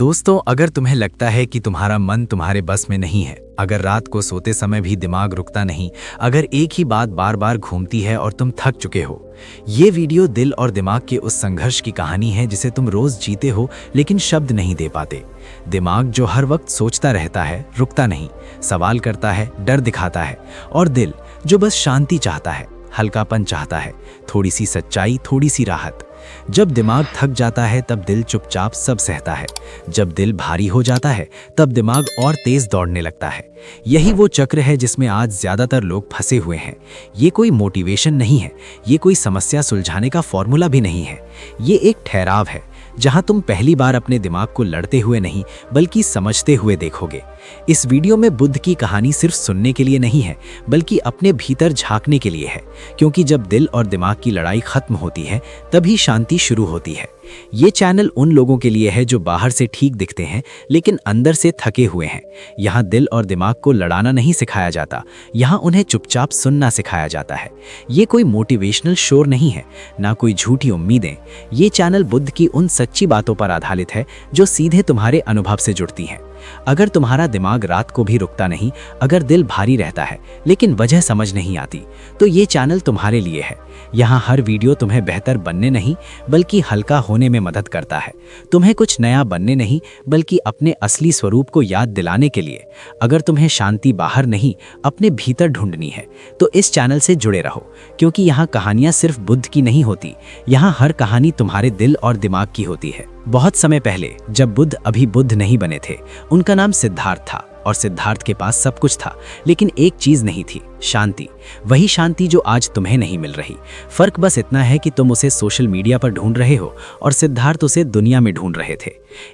दोस्तों, अगर तुम्हें लगता है कि तुम्हारा मन तुम्हारे बस में नहीं है, अगर रात को सोते समय भी दिमाग रुकता नहीं, अगर एक ही बात बार बार घूमती है और तुम थक चुके हो, ये वीडियो दिल और दिमाग के उस संघर्ष की कहानी है जिसे तुम रोज जीते हो लेकिन शब्द नहीं दे पाते। दिमाग जो हर वक्त सोचता रहता है, रुकता नहीं, सवाल करता है, डर दिखाता है, और दिल जो बस शांति चाहता है, हल्कापन चाहता है, थोड़ी सी सच्चाई, थोड़ी सी राहत। जब दिमाग थक जाता है तब दिल चुपचाप सब सहता है। जब दिल भारी हो जाता है तब दिमाग और तेज दौड़ने लगता है। यही वो चक्र है जिसमें आज ज्यादातर लोग फंसे हुए हैं। ये कोई मोटिवेशन नहीं है, ये कोई समस्या सुलझाने का फॉर्मूला भी नहीं है। ये एक ठहराव है जहां तुम पहली बार अपने दिमाग को लड़ते हुए नहीं बल्कि समझते हुए देखोगे। इस वीडियो में बुद्ध की कहानी सिर्फ सुनने के लिए नहीं है बल्कि अपने भीतर झांकने के लिए है, क्योंकि जब दिल और दिमाग की लड़ाई खत्म होती है तभी शांति शुरू होती है। ये चैनल उन लोगों के लिए है जो बाहर से ठीक दिखते हैं लेकिन अंदर से थके हुए हैं। यहाँ दिल और दिमाग को लड़ाना नहीं सिखाया जाता, यहाँ उन्हें चुपचाप सुनना सिखाया जाता है। ये कोई मोटिवेशनल शोर नहीं है, ना कोई झूठी उम्मीदें। ये चैनल बुद्ध की उन सच्ची बातों पर आधारित है जो सीधे तुम्हारे अनुभव से जुड़ती हैं। अगर तुम्हारा दिमाग रात को भी रुकता नहीं, अगर दिल भारी रहता है लेकिन वजह समझ नहीं आती, तो ये चैनल तुम्हारे लिए है। यहाँ हर वीडियो तुम्हें बेहतर बनने नहीं बल्कि हल्का होने में मदद करता है। तुम्हें कुछ नया बनने नहीं बल्कि अपने असली स्वरूप को याद दिलाने के लिए। अगर तुम्हें शांति बाहर नहीं, अपने भीतर ढूंढनी है, तो इस चैनल से जुड़े रहो, क्योंकि यहाँ कहानियाँ सिर्फ बुद्ध की नहीं होती, यहाँ हर कहानी तुम्हारे दिल और दिमाग की होती है। बहुत समय पहले जब बुद्ध अभी बुद्ध नहीं बने थे, उनका नाम सिद्धार्थ था और सिद्धार्थ के पास सब कुछ था, लेकिन एक चीज नहीं थी, शांति। वही शांति जो आज तुम्हें नहीं मिल रही। फर्क बस इतना है कि तुम उसे सोशल मीडिया पर ढूंढ रहे हो और सिद्धार्थ उसे दुनिया में ढूंढ रहे थे।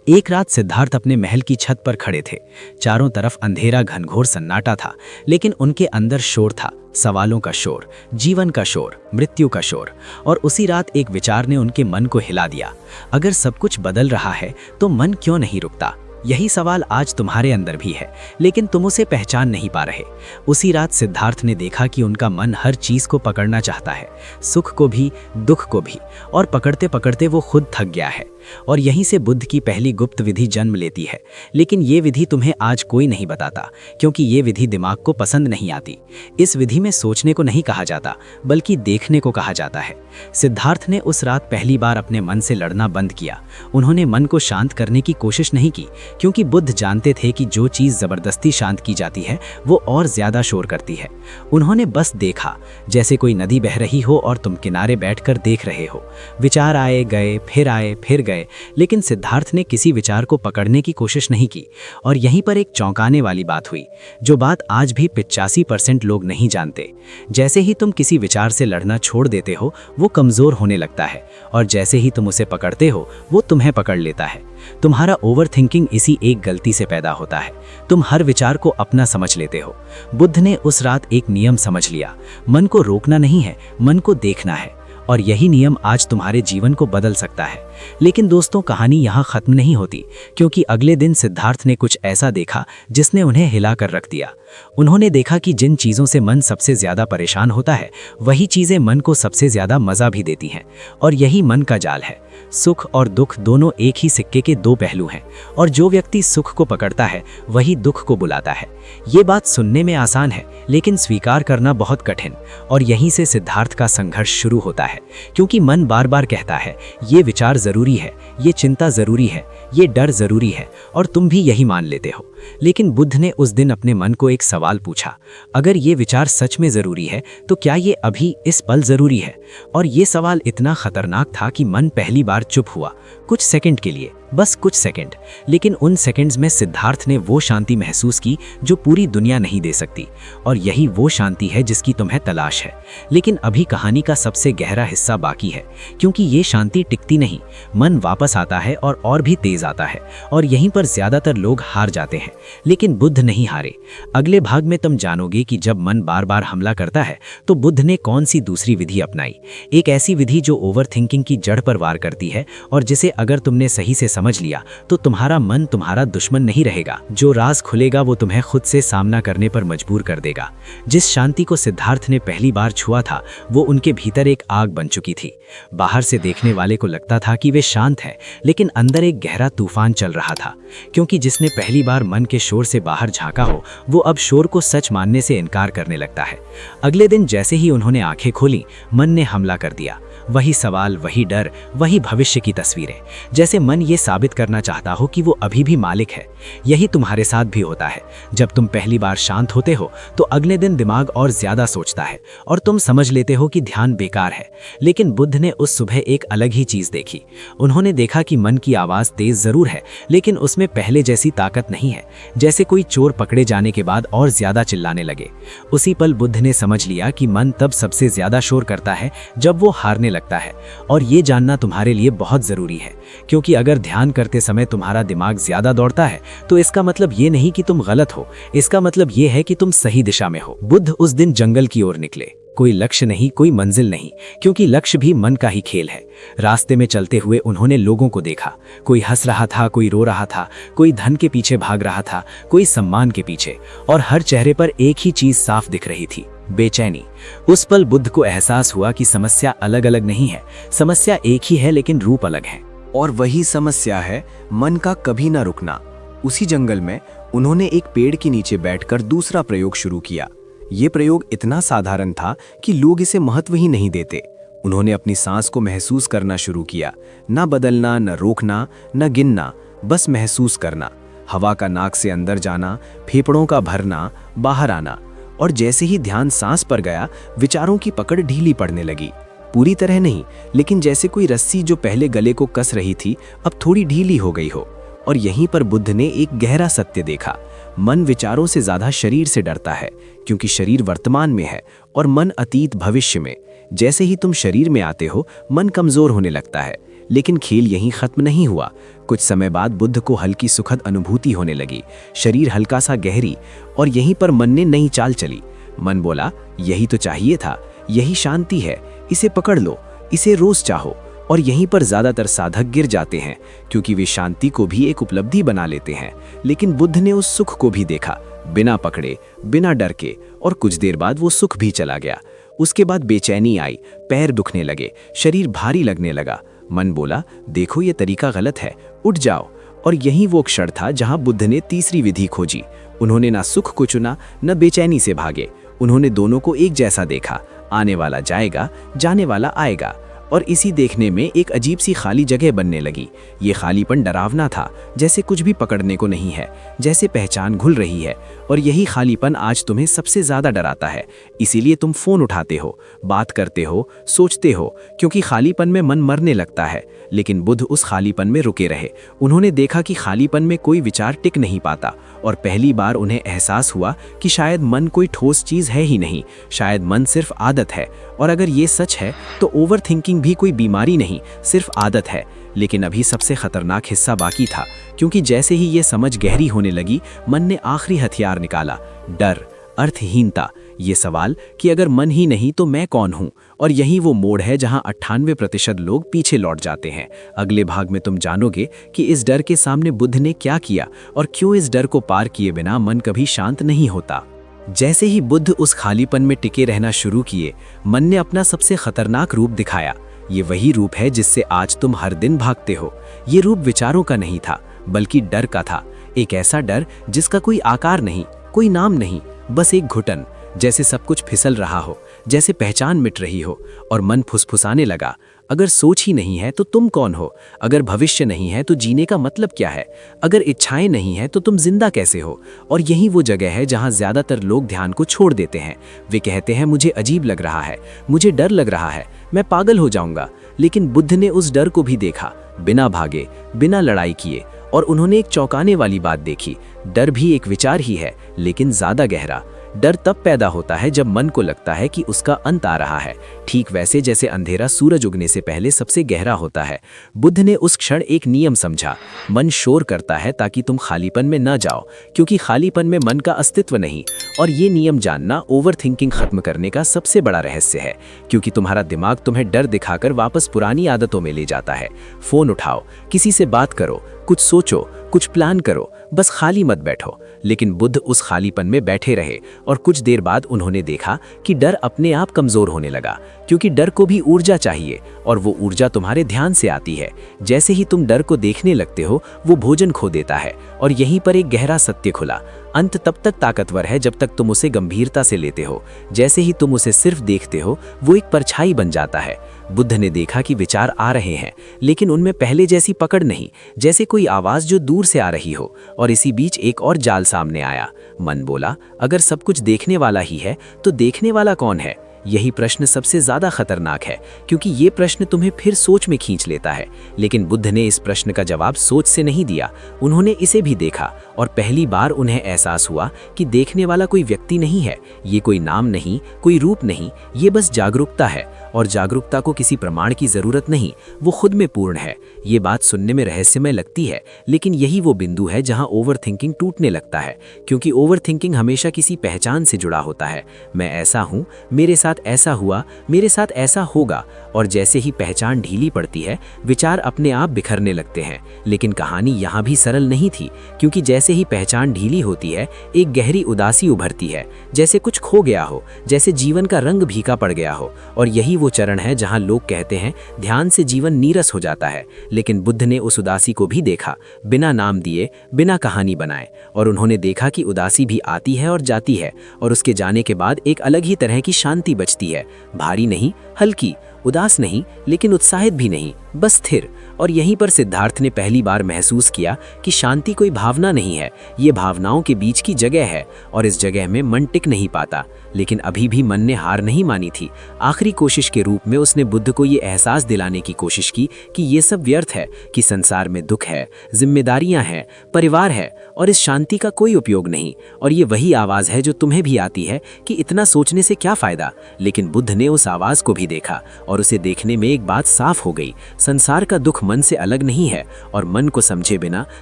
एक रात सिद्धार्थ अपने महल की छत पर खड़े थे। चारों तरफ अंधेरा, घनघोर सन्नाटा था, लेकिन उनके अंदर शोर था, सवालों का शोर, जीवन का शोर, मृत्यु का शोर। और उसी रात एक विचार ने उनके मन को हिला दिया। अगर सब कुछ बदल रहा है तो मन क्यों नहीं रुकता? यही सवाल आज तुम्हारे अंदर भी है, लेकिन तुम उसे पहचान नहीं पा रहे। उसी रात सिद्धार्थ ने देखा कि उनका मन हर चीज को पकड़ना चाहता है, सुख को भी, दुख को भी, और पकड़ते पकड़ते वो खुद थक गया है। और यहीं से बुद्ध की पहली गुप्त विधि जन्म लेती है। लेकिन ये विधि तुम्हें आज कोई नहीं बताता, क्योंकि ये विधि दिमाग को पसंद नहीं आती। इस विधि में सोचने को नहीं कहा जाता बल्कि देखने को कहा जाता है। सिद्धार्थ ने उस रात पहली बार अपने मन से लड़ना बंद किया। उन्होंने मन को शांत करने की कोशिश नहीं की, क्योंकि बुद्ध जानते थे कि जो चीज जबरदस्ती शांत की जाती है वो और ज्यादा शोर करती है। उन्होंने बस देखा, जैसे कोई नदी बह रही हो और तुम किनारे बैठकर देख रहे हो। विचार आए गए, फिर गए, लेकिन सिद्धार्थ ने किसी विचार को पकड़ने की कोशिश नहीं की। और यहीं पर एक चौंकाने वाली बात हुई, जो बात आज भी 85% लोग नहीं जानते। जैसे ही तुम किसी विचार से लड़ना छोड़ देते हो, वो कमजोर होने लगता है, और जैसे ही तुम उसे पकड़ते हो, वो तुम्हें पकड़ लेता है। तुम्हारा ओवरथिंकिंग इसी एक गलती से पैदा होता है। तुम हर विचार को अपना समझ लेते हो। बुद्ध ने उस रात एक नियम समझ लिया, मन को रोकना नहीं है, मन को देखना है। और यही नियम आज तुम्हारे जीवन को बदल सकता है। लेकिन दोस्तों, कहानी यहाँ खत्म नहीं होती, क्योंकि अगले दिन सिद्धार्थ ने कुछ ऐसा देखा जिसने उन्हें हिला कर रख दिया। उन्होंने देखा कि जिन चीज़ों से मन सबसे ज़्यादा परेशान होता है, वही चीज़ें मन को सबसे ज़्यादा मज़ा भी देती हैं। और यही मन का जाल है। सुख और दुख दोनों एक ही सिक्के के दो पहलू हैं, और जो व्यक्ति सुख को पकड़ता है वही दुख को बुलाता है। ये बात सुनने में आसान है, लेकिन स्वीकार करना बहुत कठिन। और यहीं से सिद्धार्थ का संघर्ष शुरू होता है, क्योंकि मन बार बार कहता है, ये विचार ज़रूरी है, ये चिंता ज़रूरी है, ये डर ज़रूरी है, और तुम भी यही मान लेते हो। लेकिन बुद्ध ने उस दिन अपने मन को एक सवाल पूछा, अगर ये विचार सच में ज़रूरी है तो क्या ये अभी इस पल ज़रूरी है? और ये सवाल इतना खतरनाक था कि मन पहली बार चुप हुआ, कुछ सेकंड के लिए, बस कुछ सेकंड। लेकिन उन सेकंड्स में सिद्धार्थ ने वो शांति महसूस की जो पूरी दुनिया नहीं दे सकती। और यही वो शांति है जिसकी तुम्हें तलाश है। लेकिन अभी कहानी का सबसे गहरा हिस्सा बाकी है, क्योंकि ये शांति टिकती नहीं। मन वापस आता है और भी तेज आता है, और यहीं पर ज्यादातर लोग हार जाते हैं। लेकिन बुद्ध नहीं हारे। अगले भाग में तुम जानोगे कि जब मन बार बार हमला करता है तो बुद्ध ने कौन सी दूसरी विधि अपनाई। एक ऐसी विधि जो ओवरथिंकिंग की जड़ पर वार करती है, और जिसे अगर तुमने सही से समझ लिया तो तुम्हारा मन तुम्हारा दुश्मन नहीं रहेगा। जो राज खुलेगा वो तुम्हें खुद से सामना करने पर मजबूर कर देगा। जिस शांति को सिद्धार्थ ने पहली बार छुआ था वो उनके भीतर एक आग बन चुकी थी। बाहर से देखने वाले को लगता था कि वे शांत हैं, लेकिन अंदर एक गहरा तूफान चल रहा था, क्योंकि जिसने पहली बार मन के शोर से बाहर झांका हो वो अब शोर को सच मानने से इनकार करने लगता है। अगले दिन जैसे ही उन्होंने आंखें खोली, मन ने हमला कर दिया। वही सवाल, वही डर, वही भविष्य की तस्वीरें, जैसे मन ये साबित करना चाहता हो कि वो अभी भी मालिक है। यही तुम्हारे साथ भी होता है। जब तुम पहली बार शांत होते हो तो अगले दिन दिमाग और ज्यादा सोचता है और तुम समझ लेते हो कि ध्यान बेकार है। लेकिन बुद्ध ने उस सुबह एक अलग ही चीज देखी। उन्होंने देखा कि मन की आवाज तेज जरूर है, लेकिन उसमें पहले जैसी ताकत नहीं है। जैसे कोई चोर पकड़े जाने के बाद और ज्यादा चिल्लाने लगे। उसी पल बुद्ध ने समझ लिया कि मन तब सबसे ज्यादा शोर करता है जब वो हारने लगता है। और ये जानना तुम्हारे लिए बहुत जरूरी है, क्योंकि अगर ध्यान करते समय तुम्हारा दिमाग ज्यादा दौड़ता है तो इसका मतलब ये नहीं कि तुम गलत हो, इसका मतलब ये है कि तुम सही दिशा में हो। बुद्ध उस दिन जंगल की ओर निकले। कोई लक्ष्य नहीं, कोई मंजिल नहीं, क्योंकि लक्ष्य भी मन का ही खेल है। रास्ते में चलते हुए उन्होंने लोगों को देखा। कोई हंस रहा था, कोई रो रहा था, कोई धन के पीछे भाग रहा था, कोई सम्मान के पीछे, और हर चेहरे पर एक ही चीज साफ दिख रही थी, बेचैनी। उस पल बुद्ध को एहसास हुआ कि समस्या अलग अलग नहीं है, समस्या एक ही है लेकिन रूप अलग है। और वही समस्या है मन का कभी ना रुकना। उसी जंगल में उन्होंने एक पेड़ के नीचे बैठकर दूसरा प्रयोग शुरू किया। ये प्रयोग इतना साधारण था कि लोग इसे महत्व ही नहीं देते। उन्होंने अपनी सांस को महसूस करना शुरू किया। ना बदलना, न रोकना, न गिनना, बस महसूस करना। हवा का नाक से अंदर जाना, फेफड़ों का भरना, बाहर आना। और जैसे ही ध्यान सांस पर गया, विचारों की पकड़ ढीली पड़ने लगी। पूरी तरह नहीं, लेकिन जैसे कोई रस्सी जो पहले गले को कस रही थी अब थोड़ी ढीली हो गई हो। और यहीं पर बुद्ध ने एक गहरा सत्य देखा। मन विचारों से ज्यादा शरीर से डरता है, क्योंकि शरीर वर्तमान में है और मन अतीत भविष्य में। जैसे ही तुम शरीर में आते हो, मन कमजोर होने लगता है। लेकिन खेल यहीं खत्म नहीं हुआ। कुछ समय बाद बुद्ध को हल्की सुखद अनुभूति होने लगी। शरीर हल्का सा गहरी, और यहीं पर मन ने नई चाल चली। मन बोला, यही तो चाहिए था, यही शांति है, इसे पकड़ लो, इसे रोज चाहो। और यहीं पर ज्यादातर साधक गिर जाते हैं, क्योंकि वे शांति को भी एक उपलब्धि बना लेते हैं। लेकिन बुद्ध ने उस सुख को भी देखा, बिना पकड़े, बिना डर के, और कुछ देर बाद वो सुख भी चला गया। उसके बाद बेचैनी आई, पैर दुखने लगे, शरीर भारी लगने लगा। मन बोला, देखो ये तरीका गलत है, उठ जाओ। और यही वो क्षण था जहां बुद्ध ने तीसरी विधि खोजी। उन्होंने ना सुख को चुना, न बेचैनी से भागे। उन्होंने दोनों को एक जैसा देखा। आने वाला जाएगा, जाने वाला आएगा। और इसी देखने में एक अजीब सी खाली जगह बनने लगी। ये खालीपन डरावना था, जैसे कुछ भी पकड़ने को नहीं है, जैसे पहचान घुल रही है। और यही खालीपन आज तुम्हें सबसे ज्यादा डराता है। इसीलिए तुम फोन उठाते हो, बात करते हो, सोचते हो, क्योंकि खालीपन में मन मरने लगता है। लेकिन बुद्ध उस खालीपन में रुके रहे। उन्होंने देखा कि खालीपन में कोई विचार टिक नहीं पाता, और पहली बार उन्हें एहसास हुआ कि शायद मन कोई ठोस चीज है ही नहीं, शायद मन सिर्फ आदत है। और अगर ये सच है तो ओवर थिंकिंग भी कोई बीमारी नहीं, सिर्फ आदत है। लेकिन अभी सबसे खतरनाक हिस्सा बाकी था, क्योंकि जैसे ही ये समझ गहरी होने लगी, मन ने आखिरी हथियार निकाला, डर, अर्थहीनता। ये सवाल कि अगर मन ही नहीं तो मैं कौन हूं। और यही वो मोड़ है जहां 98% लोग पीछे लौट जाते हैं। अगले भाग में तुम जानोगे कि इस डर के सामने बुद्ध ने क्या किया, और क्यों इस डर को पार किए बिना मन कभी शांत नहीं होता। जैसे ही बुद्ध उस खालीपन में टिके रहना शुरू किए, मन ने अपना सबसे खतरनाक रूप दिखाया। ये वही रूप है जिससे आज तुम हर दिन भागते हो। ये रूप विचारों का नहीं था, बल्कि डर का था। एक ऐसा डर जिसका कोई आकार नहीं, कोई नाम नहीं, बस एक घुटन। जैसे सब कुछ फिसल रहा हो, जैसे पहचान मिट रही हो। और मन फुसफुसाने लगा, अगर सोच ही नहीं है तो तुम कौन हो? अगर भविष्य नहीं है तो जीने का मतलब क्या है? अगर इच्छाएं नहीं है तो तुम जिंदा कैसे हो? और यही वो जगह है जहां ज्यादातर लोग ध्यान को छोड़ देते हैं। वे कहते हैं, मुझे अजीब लग रहा है, मुझे डर लग रहा है, मैं पागल हो जाऊंगा। लेकिन बुद्ध ने उस डर को भी देखा, बिना भागे, बिना लड़ाई किए। और उन्होंने एक चौंकाने वाली बात देखी, डर भी एक विचार ही है, लेकिन ज्यादा गहरा। डर तब पैदा होता है जब मन को लगता है कि उसका अंत आ रहा है, ठीक वैसे जैसे अंधेरा सूरज उगने से पहले सबसे गहरा होता है। बुद्ध ने उस क्षण एक नियम समझा, मन शोर करता है ताकि तुम खालीपन में न जाओ, क्योंकि खालीपन में मन का अस्तित्व नहीं। और ये नियम जानना ओवरथिंकिंग खत्म करने का सबसे बड़ा रहस्य है, क्योंकि तुम्हारा दिमाग तुम्हें डर दिखाकर वापस पुरानी आदतों में ले जाता है। फोन उठाओ, किसी से बात करो, कुछ सोचो, कुछ प्लान करो, बस खाली मत बैठो। लेकिन बुद्ध उस खालीपन में बैठे रहे और कुछ देर बाद उन्होंने देखा कि डर अपने आप कमजोर होने लगा, क्योंकि डर को भी ऊर्जा चाहिए और वो ऊर्जा तुम्हारे ध्यान से आती है। जैसे ही तुम डर को देखने लगते हो, वो भोजन खो देता है और यहीं पर एक गहरा सत्य खुला। अंत तब तक ताकतवर है जब तक तुम उसे गंभीरता से लेते हो। जैसे ही तुम उसे सिर्फ देखते हो, वो एक परछाई बन जाता है। बुद्ध ने देखा कि विचार आ रहे हैं, लेकिन उनमें पहले जैसी पकड़ नहीं, जैसे कोई आवाज जो दूर से आ रही हो। और इसी बीच एक और जाल सामने आया। मन बोला, अगर सब कुछ देखने वाला ही है तो देखने वाला कौन है? यही प्रश्न सबसे ज्यादा खतरनाक है, क्योंकि ये प्रश्न तुम्हें फिर सोच में खींच लेता है। लेकिन बुद्ध ने इस प्रश्न का जवाब सोच से नहीं दिया, उन्होंने इसे भी देखा और पहली बार उन्हें एहसास हुआ कि देखने वाला कोई व्यक्ति नहीं है, ये कोई नाम नहीं, कोई रूप नहीं, ये बस जागरूकता है। और जागरूकता को किसी प्रमाण की जरूरत नहीं, वो खुद में पूर्ण है। ये बात सुनने में रहस्यमय लगती है, लेकिन यही वो बिंदु है जहां ओवरथिंकिंग टूटने लगता है, क्योंकि ओवरथिंकिंग हमेशा किसी पहचान से जुड़ा होता है। मैं ऐसा हूं, मेरे साथ ऐसा हुआ, मेरे साथ ऐसा होगा। और जैसे ही पहचान ढीली पड़ती है, विचार अपने आप बिखरने लगते हैं। लेकिन कहानी यहाँ भी सरल नहीं थी, क्योंकि जैसे ही पहचान ढीली होती है, एक गहरी उदासी उभरती है, जैसे कुछ खो गया हो, जैसे जीवन का रंग फीका पड़ गया हो। और यही वो चरण है जहां लोग कहते हैं ध्यान से जीवन नीरस हो जाता है। लेकिन बुद्ध ने उस उदासी को भी देखा, बिना नाम दिए, बिना कहानी बनाए। और उन्होंने देखा कि उदासी भी आती है और जाती है, और उसके जाने के बाद एक अलग ही तरह की शांति बचती है। भारी नहीं, हल्की, उदास नहीं, लेकिन उत्साहित भी नहीं, बस स्थिर। और यहीं पर सिद्धार्थ ने पहली बार महसूस किया कि शांति कोई भावना नहीं है, ये भावनाओं के बीच की जगह है। और इस जगह में मन टिक नहीं पाता। लेकिन अभी भी मन ने हार नहीं मानी थी। आखिरी कोशिश के रूप में उसने बुद्ध को ये एहसास दिलाने की कोशिश की कि ये सब व्यर्थ है, कि संसार में दुख है, जिम्मेदारियां हैं, परिवार है, और इस शांति का कोई उपयोग नहीं। और ये वही आवाज़ है जो तुम्हें भी आती है कि इतना सोचने से क्या फ़ायदा। लेकिन बुद्ध ने उस आवाज़ को भी देखा, और उसे देखने में एक बात साफ हो गई, संसार का दुख मन से अलग नहीं है, और मन को समझे बिना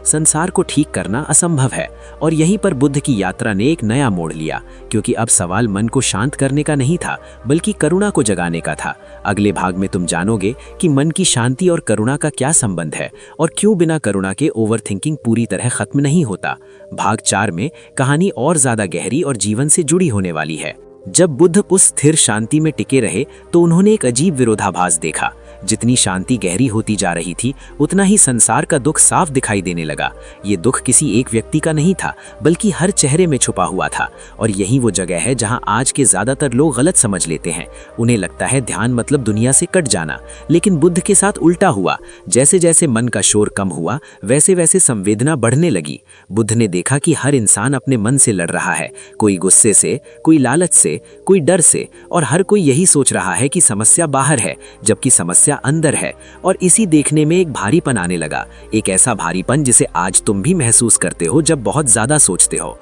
संसार को ठीक करना असंभव है। और यहीं पर बुद्ध की यात्रा ने एक नया मोड़ लिया, क्योंकि अब सवाल मन को शांत करने का नहीं था, बल्कि करुणा को जगाने का था। अगले भाग में तुम जानोगे कि मन की शांति और करुणा का क्या संबंध है, और क्यों बिना करुणा के ओवरथिंकिंग पूरी तरह खत्म नहीं होता। भाग 4 में कहानी और ज्यादा गहरी और जीवन से जुड़ी होने वाली है। जब बुद्ध उस स्थिर शांति में टिके रहे, तो उन्होंने एक अजीब विरोधाभास देखा। जितनी शांति गहरी होती जा रही थी, उतना ही संसार का दुख साफ दिखाई देने लगा। ये दुख किसी एक व्यक्ति का नहीं था, बल्कि हर चेहरे में छुपा हुआ था। और यही वो जगह है जहां आज के ज्यादातर लोग गलत समझ लेते हैं। उन्हें लगता है ध्यान मतलब दुनिया से कट जाना, लेकिन बुद्ध के साथ उल्टा हुआ। जैसे जैसे मन का शोर कम हुआ, वैसे वैसे संवेदना बढ़ने लगी। बुद्ध ने देखा कि हर इंसान अपने मन से लड़ रहा है, कोई गुस्से से, कोई लालच से, कोई डर से, और हर कोई यही सोच रहा है कि समस्या बाहर है, जबकि समस्या अंदर है। और इसी देखने में एक भारीपन आने लगा, एक ऐसा भारीपन जिसे आज तुम भी महसूस करते हो जब बहुत ज्यादा सोचते हो।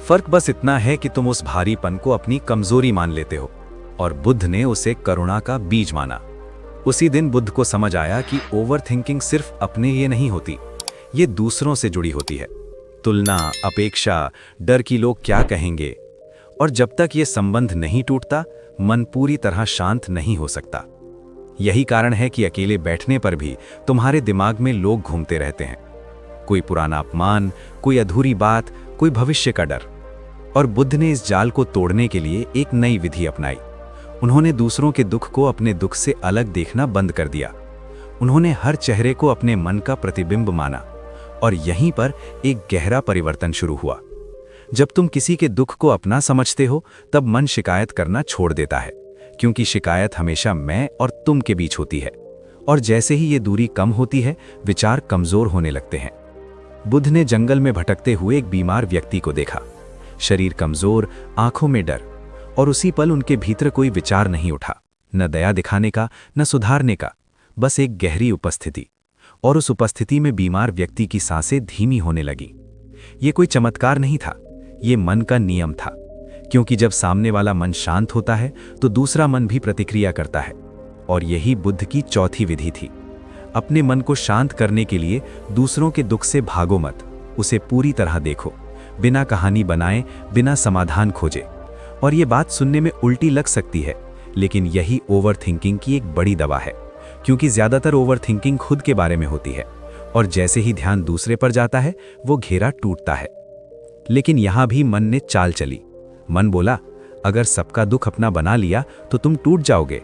फर्क बस इतना है कि तुम उस भारीपन को अपनी कमजोरी मान लेते हो, और बुद्ध ने उसे करुणा का बीज माना। उसी दिन बुद्ध को समझ आया कि ओवरथिंकिंग सिर्फ अपने लिए नहीं होती, ये दूसरों से जुड़ी होती है। तुलना, अपेक्षा, डर कि लोग क्या कहेंगे। और जब तक ये संबंध नहीं टूटता, मन पूरी तरह शांत नहीं हो सकता। यही कारण है कि अकेले बैठने पर भी तुम्हारे दिमाग में लोग घूमते रहते हैं। कोई पुराना अपमान, कोई अधूरी बात, कोई भविष्य का डर। और बुद्ध ने इस जाल को तोड़ने के लिए एक नई विधि अपनाई। उन्होंने दूसरों के दुख को अपने दुख से अलग देखना बंद कर दिया। उन्होंने हर चेहरे को अपने मन का प्रतिबिंब माना। और यहीं पर एक गहरा परिवर्तन शुरू हुआ। जब तुम किसी के दुख को अपना समझते हो, तब मन शिकायत करना छोड़ देता है, क्योंकि शिकायत हमेशा मैं और तुम के बीच होती है। और जैसे ही ये दूरी कम होती है, विचार कमजोर होने लगते हैं। बुद्ध ने जंगल में भटकते हुए एक बीमार व्यक्ति को देखा, शरीर कमजोर, आंखों में डर, और उसी पल उनके भीतर कोई विचार नहीं उठा, न दया दिखाने का, न सुधारने का, बस एक गहरी उपस्थिति। और उस उपस्थिति में बीमार व्यक्ति की सांसें धीमी होने लगी। ये कोई चमत्कार नहीं था, ये मन का नियम था, क्योंकि जब सामने वाला मन शांत होता है तो दूसरा मन भी प्रतिक्रिया करता है। और यही बुद्ध की चौथी विधि थी। अपने मन को शांत करने के लिए दूसरों के दुख से भागो मत, उसे पूरी तरह देखो। बिना कहानी बनाए, बिना समाधान खोजे। और ये बात सुनने में उल्टी लग सकती है, लेकिन यही ओवरथिंकिंग की एक बड़ी दवा है, क्योंकि ज्यादातर ओवरथिंकिंग खुद के बारे में होती है और जैसे ही ध्यान दूसरे पर जाता है वो घेरा टूटता है। लेकिन यहां भी मन ने चाल चली। मन बोला, अगर सबका दुख अपना बना लिया तो तुम टूट जाओगे,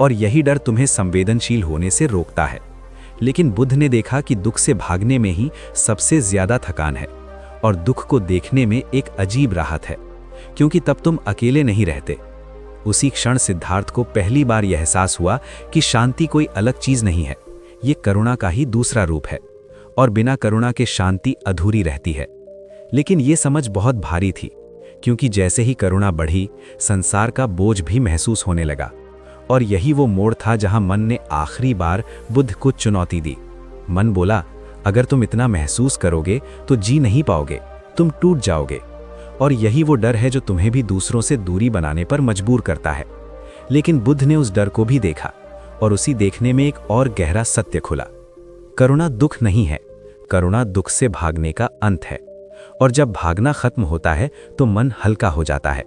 और यही डर तुम्हें संवेदनशील होने से रोकता है। लेकिन बुद्ध ने देखा कि दुख से भागने में ही सबसे ज्यादा थकान है और दुख को देखने में एक अजीब राहत है, क्योंकि तब तुम अकेले नहीं रहते। उसी क्षण सिद्धार्थ को पहली बार यह एहसास हुआ कि शांति कोई अलग चीज नहीं है, ये करुणा का ही दूसरा रूप है, और बिना करुणा के शांति अधूरी रहती है। लेकिन ये समझ बहुत भारी थी, क्योंकि जैसे ही करुणा बढ़ी, संसार का बोझ भी महसूस होने लगा। और यही वो मोड़ था जहां मन ने आखिरी बार बुद्ध को चुनौती दी। मन बोला, अगर तुम इतना महसूस करोगे तो जी नहीं पाओगे, तुम टूट जाओगे। और यही वो डर है जो तुम्हें भी दूसरों से दूरी बनाने पर मजबूर करता है। लेकिन बुद्ध ने उस डर को भी देखा, और उसी देखने में एक और गहरा सत्य खुला। करुणा दुख नहीं है, करुणा दुख से भागने का अंत है। और जब भागना खत्म होता है तो मन हल्का हो जाता है।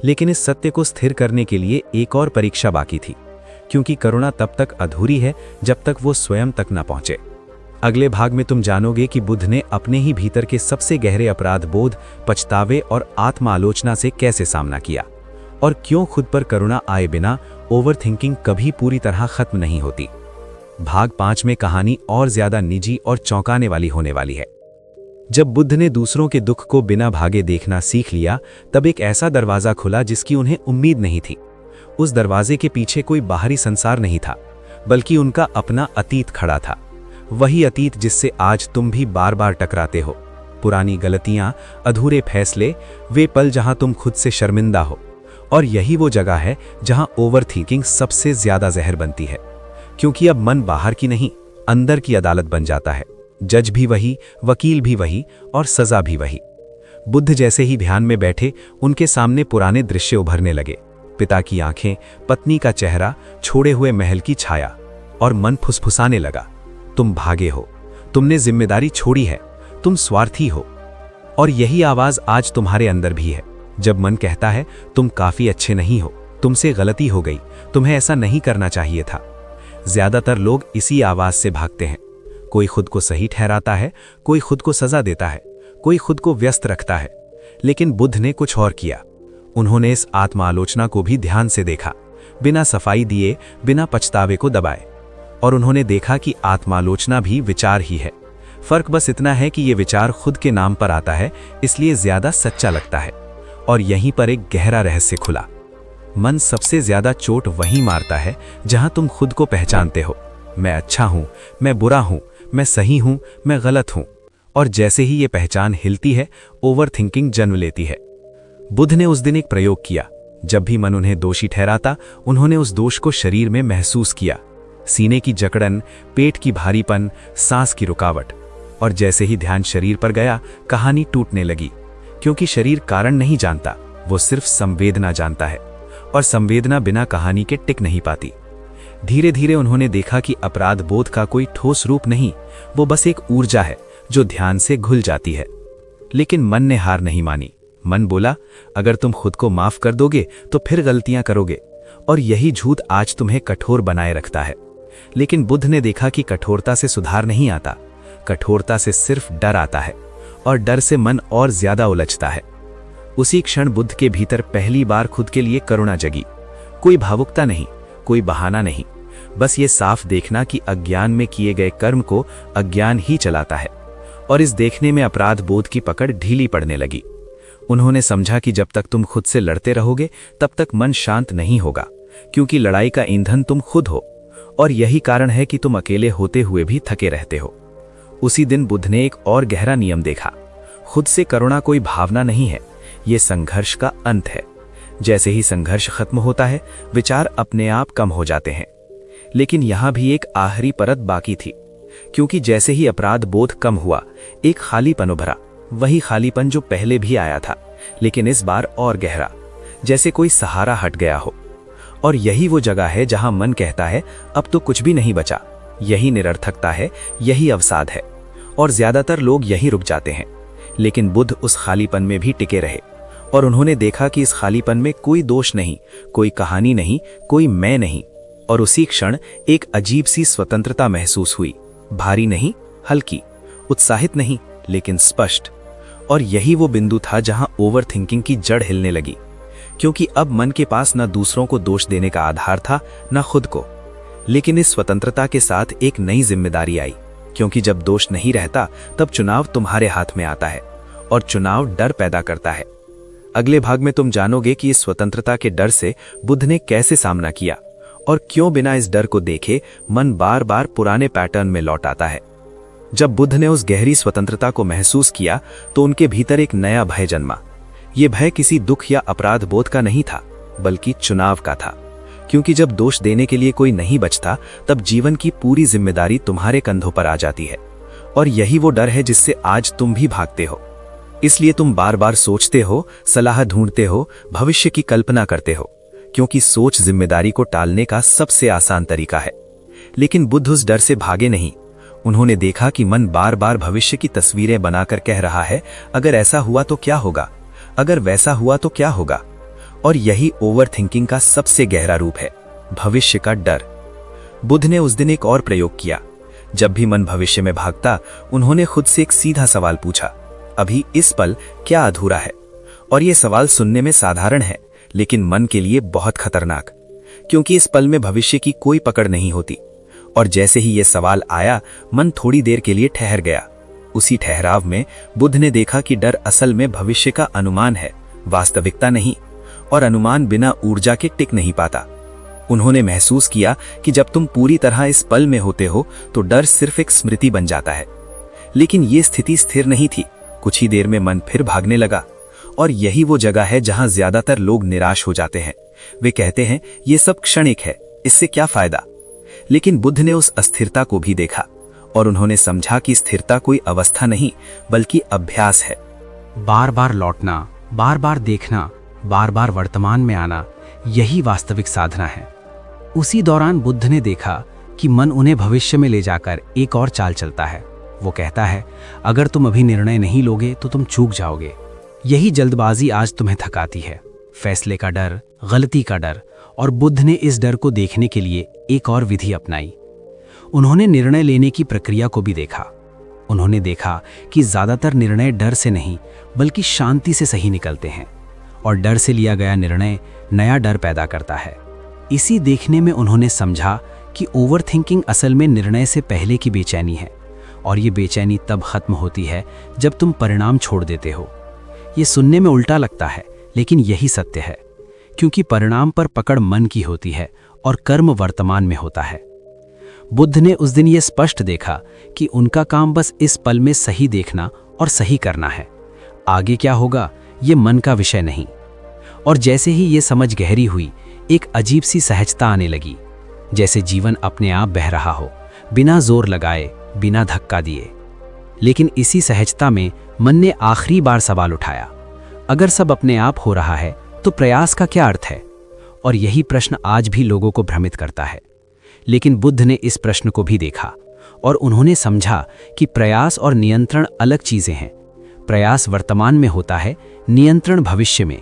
लेकिन इस सत्य को स्थिर करने के लिए एक और परीक्षा बाकी थी, क्योंकि करुणा तब तक अधूरी है जब तक वो स्वयं तक न पहुंचे। अगले भाग में तुम जानोगे कि बुद्ध ने अपने ही भीतर के सबसे गहरे अपराध बोध, पछतावे और आत्म आलोचना से कैसे सामना किया, और क्यों खुद पर करुणा आए बिना ओवरथिंकिंग कभी पूरी तरह खत्म नहीं होती। भाग 5 में कहानी और ज्यादा निजी और चौंकाने वाली होने वाली है। जब बुद्ध ने दूसरों के दुख को बिना भागे देखना सीख लिया, तब एक ऐसा दरवाजा खुला जिसकी उन्हें उम्मीद नहीं थी। उस दरवाजे के पीछे कोई बाहरी संसार नहीं था, बल्कि उनका अपना अतीत खड़ा था। वही अतीत जिससे आज तुम भी बार बार टकराते हो। पुरानी गलतियां, अधूरे फैसले, वे पल जहां तुम खुद से शर्मिंदा हो। और यही वो जगह है जहां ओवरथिंकिंग सबसे ज्यादा जहर बनती है, क्योंकि अब मन बाहर की नहीं, अंदर की अदालत बन जाता है। जज भी वही, वकील भी वही, और सजा भी वही। बुद्ध जैसे ही ध्यान में बैठे, उनके सामने पुराने दृश्य उभरने लगे। पिता की आंखें, पत्नी का चेहरा, छोड़े हुए महल की छाया, और मन फुसफुसाने लगा, तुम भागे हो, तुमने जिम्मेदारी छोड़ी है, तुम स्वार्थी हो। और यही आवाज आज तुम्हारे अंदर भी है। जब मन कहता है तुम काफी अच्छे नहीं हो, तुमसे गलती हो गई, तुम्हें ऐसा नहीं करना चाहिए था। ज्यादातर लोग इसी आवाज से भागते हैं। कोई खुद को सही ठहराता है, कोई खुद को सजा देता है, कोई खुद को व्यस्त रखता है। लेकिन बुद्ध ने कुछ और किया। उन्होंने इस आत्म आलोचना को भी ध्यान से देखा, बिना सफाई दिए, बिना पछतावे को दबाए। और उन्होंने देखा कि आत्मालोचना भी विचार ही है। फर्क बस इतना है कि ये विचार खुद के नाम पर आता है, इसलिए ज्यादा सच्चा लगता है। और यहीं पर एक गहरा रहस्य खुला। मन सबसे ज्यादा चोट वहीं मारता है जहां तुम खुद को पहचानते हो। मैं अच्छा हूं, मैं बुरा हूं, मैं सही हूं, मैं गलत हूं। और जैसे ही ये पहचान हिलती है, ओवरथिंकिंग जन्म लेती है। बुद्ध ने उस दिन एक प्रयोग किया। जब भी मन उन्हें दोषी ठहराता, उन्होंने उस दोष को शरीर में महसूस किया। सीने की जकड़न, पेट की भारीपन, सांस की रुकावट। और जैसे ही ध्यान शरीर पर गया, कहानी टूटने लगी, क्योंकि शरीर कारण नहीं जानता, वो सिर्फ संवेदना जानता है, और संवेदना बिना कहानी के टिक नहीं पाती। धीरे धीरे उन्होंने देखा कि अपराध बोध का कोई ठोस रूप नहीं, वो बस एक ऊर्जा है जो ध्यान से घुल जाती है। लेकिन मन ने हार नहीं मानी। मन बोला, अगर तुम खुद को माफ कर दोगे तो फिर गलतियां करोगे, और यही झूठ आज तुम्हें कठोर बनाए रखता है। लेकिन बुद्ध ने देखा कि कठोरता से सुधार नहीं आता, कठोरता से सिर्फ डर आता है, और डर से मन और ज्यादा उलझता है। उसी क्षण बुद्ध के भीतर पहली बार खुद के लिए करुणा जगी। कोई भावुकता नहीं, कोई बहाना नहीं, बस ये साफ देखना कि अज्ञान में किए गए कर्म को अज्ञान ही चलाता है। और इस देखने में अपराध बोध की पकड़ ढीली पड़ने लगी। उन्होंने समझा कि जब तक तुम खुद से लड़ते रहोगे, तब तक मन शांत नहीं होगा, क्योंकि लड़ाई का ईंधन तुम खुद हो। और यही कारण है कि तुम अकेले होते हुए भी थके रहते हो। उसी दिन बुद्ध ने एक और गहरा नियम देखा। खुद से करुणा कोई भावना नहीं है, ये संघर्ष का अंत है। जैसे ही संघर्ष खत्म होता है, विचार अपने आप कम हो जाते हैं। लेकिन यहां भी एक आखिरी परत बाकी थी, क्योंकि जैसे ही अपराध बोध कम हुआ, एक खालीपन उभरा। वही खालीपन जो पहले भी आया था, लेकिन इस बार और गहरा, जैसे कोई सहारा हट गया हो। और यही वो जगह है जहां मन कहता है अब तो कुछ भी नहीं बचा, यही निरर्थकता है, यही अवसाद है। और ज्यादातर लोग यही रुक जाते हैं। लेकिन बुद्ध उस खालीपन में भी टिके रहे और उन्होंने देखा कि इस खालीपन में कोई दोष नहीं, कोई कहानी नहीं, कोई मैं नहीं। और उसी क्षण एक अजीब सी स्वतंत्रता महसूस हुई, भारी नहीं, हल्की, उत्साहित नहीं, लेकिन स्पष्ट। और यही वो बिंदु था जहां ओवरथिंकिंग की जड़ हिलने लगी, क्योंकि अब मन के पास न दूसरों को दोष देने का आधार था, न खुद को। लेकिन इस स्वतंत्रता के साथ एक नई जिम्मेदारी आई, क्योंकि जब दोष नहीं रहता तब चुनाव तुम्हारे हाथ में आता है, और चुनाव डर पैदा करता है। अगले भाग में तुम जानोगे कि इस स्वतंत्रता के डर से बुद्ध ने कैसे सामना किया और क्यों बिना इस डर को देखे मन बार बार पुराने पैटर्न में लौट आता है। जब बुद्ध ने उस गहरी स्वतंत्रता को महसूस किया तो उनके भीतर एक नया भय जन्मा। ये भय किसी दुख या अपराध बोध का नहीं था, बल्कि चुनाव का था, क्योंकि जब दोष देने के लिए कोई नहीं बचता तब जीवन की पूरी जिम्मेदारी तुम्हारे कंधों पर आ जाती है। और यही वो डर है जिससे आज तुम भी भागते हो। इसलिए तुम बार बार सोचते हो, सलाह ढूंढते हो, भविष्य की कल्पना करते हो, क्योंकि सोच जिम्मेदारी को टालने का सबसे आसान तरीका है। लेकिन बुद्ध उस डर से भागे नहीं। उन्होंने देखा कि मन बार बार भविष्य की तस्वीरें बनाकर कह रहा है, अगर ऐसा हुआ तो क्या होगा, अगर वैसा हुआ तो क्या होगा। और यही ओवरथिंकिंग का सबसे गहरा रूप है, भविष्य का डर। बुद्ध ने उस दिन एक और प्रयोग किया। जब भी मन भविष्य में भागता, उन्होंने खुद से एक सीधा सवाल पूछा, अभी इस पल क्या अधूरा है। और यह सवाल सुनने में साधारण है, लेकिन मन के लिए बहुत खतरनाक, क्योंकि इस पल में भविष्य की कोई पकड़ नहीं होती। और जैसे ही यह सवाल आया, मन थोड़ी देर के लिए ठहर गया। उसी ठहराव में बुद्ध ने देखा कि डर असल में भविष्य का अनुमान है, वास्तविकता नहीं, और अनुमान बिना ऊर्जा के टिक नहीं पाता। उन्होंने महसूस किया कि जब तुम पूरी तरह इस पल में होते हो तो डर सिर्फ एक स्मृति बन जाता है। लेकिन ये स्थिति स्थिर नहीं थी। कुछ ही देर में मन फिर भागने लगा। और यही वो जगह है जहां ज्यादातर लोग निराश हो जाते हैं। वे कहते हैं ये सब क्षणिक है, इससे क्या फायदा। लेकिन बुद्ध ने उस अस्थिरता को भी देखा और उन्होंने समझा कि स्थिरता कोई अवस्था नहीं, बल्कि अभ्यास है। बार बार लौटना, बार बार देखना, बार बार वर्तमान में आना, यही वास्तविक साधना है। उसी दौरान बुद्ध ने देखा कि मन उन्हें भविष्य में ले जाकर एक और चाल चलता है। वो कहता है, अगर तुम अभी निर्णय नहीं लोगे तो तुम चूक जाओगे। यही जल्दबाजी आज तुम्हें थकाती है, फैसले का डर, गलती का डर। और बुद्ध ने इस डर को देखने के लिए एक और विधि अपनाई। उन्होंने निर्णय लेने की प्रक्रिया को भी देखा। उन्होंने देखा कि ज्यादातर निर्णय डर से नहीं, बल्कि शांति से सही निकलते हैं, और डर से लिया गया निर्णय नया डर पैदा करता है। इसी देखने में उन्होंने समझा कि ओवरथिंकिंग असल में निर्णय से पहले की बेचैनी है, और ये बेचैनी तब खत्म होती है जब तुम परिणाम छोड़ देते हो। ये सुनने में उल्टा लगता है, लेकिन यही सत्य है, क्योंकि परिणाम पर पकड़ मन की होती है और कर्म वर्तमान में होता है। बुद्ध ने उस दिन ये स्पष्ट देखा कि उनका काम बस इस पल में सही देखना और सही करना है। आगे क्या होगा, ये मन का विषय नहीं। और जैसे ही ये समझ गहरी हुई, एक अजीब सी सहजता आने लगी, जैसे जीवन अपने आप बह रहा हो, बिना जोर लगाए, बिना धक्का दिए। लेकिन इसी सहजता में मन ने आखिरी बार सवाल उठाया, अगर सब अपने आप हो रहा है तो प्रयास का क्या अर्थ है। और यही प्रश्न आज भी लोगों को भ्रमित करता है। लेकिन बुद्ध ने इस प्रश्न को भी देखा और उन्होंने समझा कि प्रयास और नियंत्रण अलग चीजें हैं। प्रयास वर्तमान में होता है, नियंत्रण भविष्य में।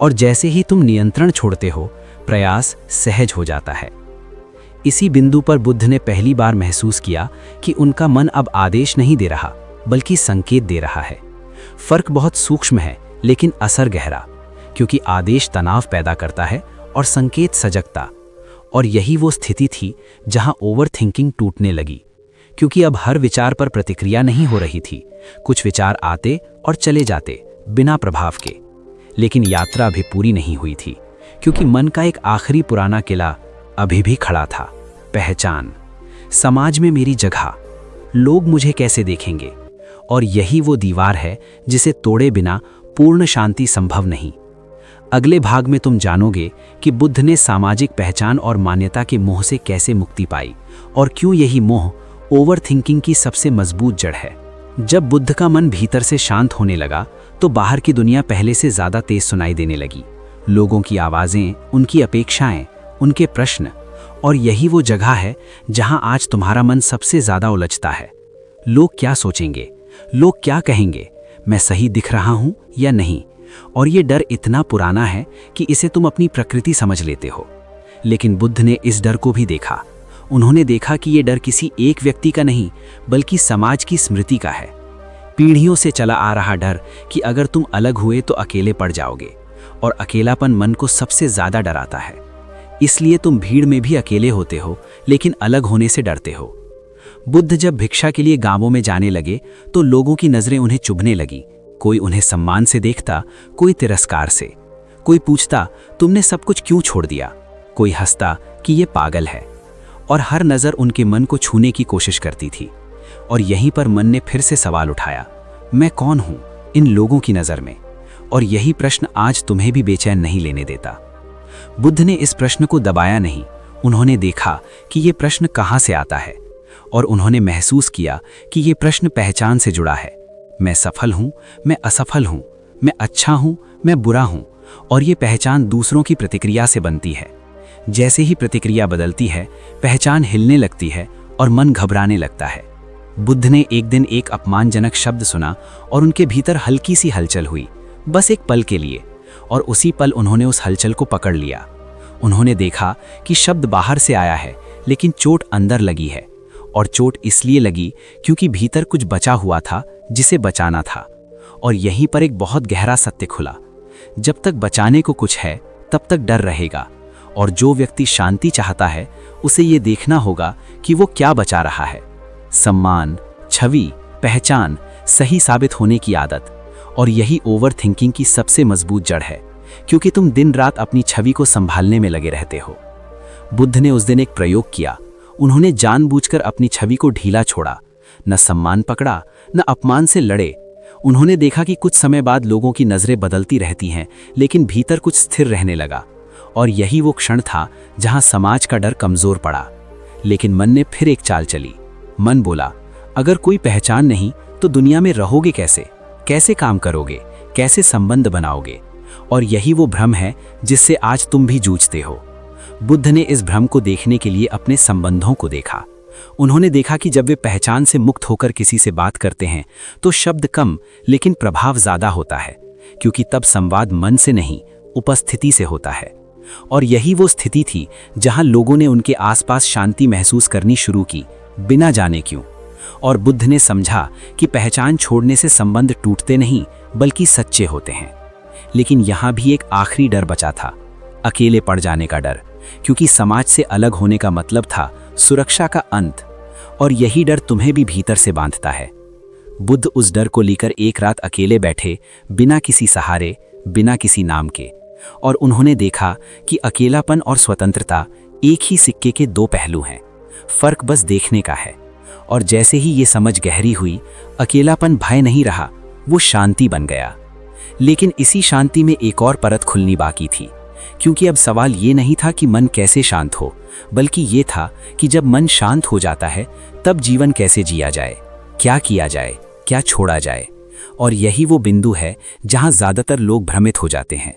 और जैसे ही तुम नियंत्रण छोड़ते हो, प्रयास सहज हो जाता है। इसी बिंदु पर बुद्ध ने पहली बार महसूस किया कि उनका मन अब आदेश नहीं दे रहा, बल्कि संकेत दे रहा है। फर्क बहुत सूक्ष्म है, लेकिन असर गहरा, क्योंकि आदेश तनाव पैदा करता है और संकेत सजगता। और यही वो स्थिति थी जहां ओवरथिंकिंग टूटने लगी, क्योंकि अब हर विचार पर प्रतिक्रिया नहीं हो रही थी। कुछ विचार आते और चले जाते बिना प्रभाव के। लेकिन यात्रा अभी पूरी नहीं हुई थी, क्योंकि मन का एक आखिरी पुराना किला अभी भी खड़ा था। पहचान, समाज में मेरी जगह, लोग मुझे कैसे देखेंगे। और यही वो दीवार है जिसे तोड़े बिना पूर्ण शांति संभव नहीं। अगले भाग में तुम जानोगे कि बुद्ध ने सामाजिक पहचान और मान्यता के मोह से कैसे मुक्ति पाई, और क्यों यही मोह ओवरथिंकिंग की सबसे मजबूत जड़ है। जब बुद्ध का मन भीतर से शांत होने लगा तो बाहर की दुनिया पहले से ज्यादा तेज सुनाई देने लगी। लोगों की आवाजें, उनकी अपेक्षाएं, उनके प्रश्न। और यही वो जगह है जहां आज तुम्हारा मन सबसे ज्यादा उलझता है। लोग क्या सोचेंगे, लोग क्या कहेंगे, मैं सही दिख रहा हूं या नहीं। और ये डर इतना पुराना है कि इसे तुम अपनी प्रकृति समझ लेते हो। लेकिन बुद्ध ने इस डर को भी देखा। उन्होंने देखा कि ये डर किसी एक व्यक्ति का नहीं, बल्कि समाज की स्मृति का है। पीढ़ियों से चला आ रहा डर कि अगर तुम अलग हुए तो अकेले पड़ जाओगे, और अकेलापन मन को सबसे ज्यादा डराता है। इसलिए तुम भीड़ में भी अकेले होते हो, लेकिन अलग होने से डरते हो। बुद्ध जब भिक्षा के लिए गांवों में जाने लगे तो लोगों की नजरें उन्हें चुभने लगी। कोई उन्हें सम्मान से देखता, कोई तिरस्कार से। कोई पूछता, तुमने सब कुछ क्यों छोड़ दिया? कोई हंसता कि ये पागल है। और हर नज़र उनके मन को छूने की कोशिश करती थी। और यहीं पर मन ने फिर से सवाल उठाया, मैं कौन हूं इन लोगों की नज़र में? और यही प्रश्न आज तुम्हें भी बेचैन नहीं लेने देता। बुद्ध ने इस प्रश्न को दबाया नहीं। उन्होंने देखा कि ये प्रश्न कहाँ से आता है, और उन्होंने महसूस किया कि ये प्रश्न पहचान से जुड़ा है। मैं सफल हूँ, मैं असफल हूँ, मैं अच्छा हूँ, मैं बुरा हूँ। और ये पहचान दूसरों की प्रतिक्रिया से बनती है। जैसे ही प्रतिक्रिया बदलती है, पहचान हिलने लगती है और मन घबराने लगता है। बुद्ध ने एक दिन एक अपमानजनक शब्द सुना और उनके भीतर हल्की सी हलचल हुई, बस एक पल के लिए। और उसी पल उन्होंने उस हलचल को पकड़ लिया। उन्होंने देखा कि शब्द बाहर से आया है, लेकिन चोट अंदर लगी है। और चोट इसलिए लगी क्योंकि भीतर कुछ बचा हुआ था जिसे बचाना था। और यहीं पर एक बहुत गहरा सत्य खुला, जब तक बचाने को कुछ है तब तक डर रहेगा। और जो व्यक्ति शांति चाहता है उसे ये देखना होगा कि वो क्या बचा रहा है। सम्मान, छवि, पहचान, सही साबित होने की आदत। और यही ओवर थिंकिंग की सबसे मजबूत जड़ है, क्योंकि तुम दिन रात अपनी छवि को संभालने में लगे रहते हो। बुद्ध ने उस दिन एक प्रयोग किया। उन्होंने जानबूझकर अपनी छवि को ढीला छोड़ा, न सम्मान पकड़ा, न अपमान से लड़े। उन्होंने देखा कि कुछ समय बाद लोगों की नजरें बदलती रहती हैं, लेकिन भीतर कुछ स्थिर रहने लगा। और यही वो क्षण था जहां समाज का डर कमजोर पड़ा। लेकिन मन ने फिर एक चाल चली। मन बोला, अगर कोई पहचान नहीं तो दुनिया में रहोगे कैसे? कैसे काम करोगे? कैसे संबंध बनाओगे? और यही वो भ्रम है जिससे आज तुम भी जूझते हो। बुद्ध ने इस भ्रम को देखने के लिए अपने संबंधों को देखा। उन्होंने देखा कि जब वे पहचान से मुक्त होकर किसी से बात करते हैं तो शब्द कम लेकिन प्रभाव ज्यादा होता है, क्योंकि तब संवाद मन से नहीं, उपस्थिति से होता है। और यही वो स्थिति थी जहां लोगों ने उनके आसपास शांति महसूस करनी शुरू की, बिना जाने क्यों। और बुद्ध ने समझा कि पहचान छोड़ने से संबंध टूटते नहीं, बल्कि सच्चे होते हैं। लेकिन यहां भी एक आखिरी डर बचा था, अकेले पड़ जाने का डर, क्योंकि समाज से अलग होने का मतलब था सुरक्षा का अंत। और यही डर तुम्हें भी भीतर से बांधता है। बुद्ध उस डर को लेकर एक रात अकेले बैठे, बिना किसी सहारे, बिना किसी नाम के। और उन्होंने देखा कि अकेलापन और स्वतंत्रता एक ही सिक्के के दो पहलू हैं, फर्क बस देखने का है। और जैसे ही ये समझ गहरी हुई, अकेलापन भय नहीं रहा, वो शांति बन गया। लेकिन इसी शांति में एक और परत खुलनी बाकी थी, क्योंकि अब सवाल ये नहीं था कि मन कैसे शांत हो, बल्कि ये था कि जब मन शांत हो जाता है तब जीवन कैसे जिया जाए, क्या किया जाए, क्या छोड़ा जाए। और यही वो बिंदु है जहां ज्यादातर लोग भ्रमित हो जाते हैं।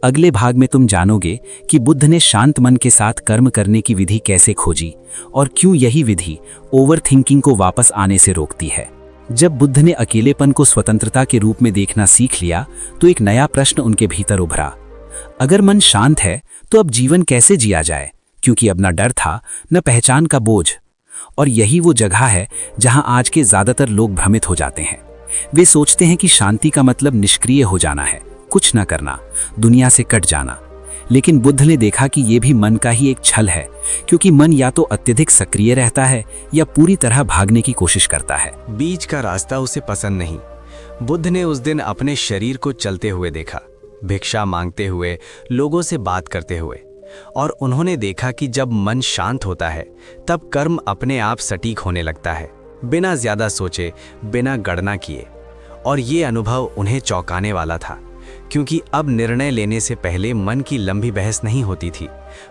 अगले भाग में तुम जानोगे कि बुद्ध ने शांत मन के साथ कर्म करने की विधि कैसे खोजी और क्यों यही विधि ओवर थिंकिंग को वापस आने से रोकती है। जब बुद्ध ने अकेलेपन को स्वतंत्रता के रूप में देखना सीख लिया तो एक नया प्रश्न उनके भीतर उभरा, अगर मन शांत है तो अब जीवन कैसे जिया जाए, क्योंकि अब न डर था न पहचान का बोझ। और यही वो जगह है जहां आज के ज्यादातर लोग भ्रमित हो जाते हैं। वे सोचते हैं कि शांति का मतलब निष्क्रिय हो जाना है, कुछ न करना, दुनिया से कट जाना। लेकिन बुद्ध ने देखा कि यह भी मन का ही एक छल है, क्योंकि मन या तो अत्यधिक सक्रिय रहता है या पूरी तरह भागने की कोशिश करता है। बीच का रास्ता उसे पसंद नहीं। बुद्ध ने उस दिन अपने शरीर को चलते हुए देखा, भिक्षा मांगते हुए, लोगों से बात करते हुए। और उन्होंने देखा कि जब मन शांत होता है तब कर्म अपने आप सटीक होने लगता है, बिना ज्यादा सोचे, बिना गणना किए। और ये अनुभव उन्हें चौंकाने वाला था, क्योंकि अब निर्णय लेने से पहले मन की लंबी बहस नहीं होती थी,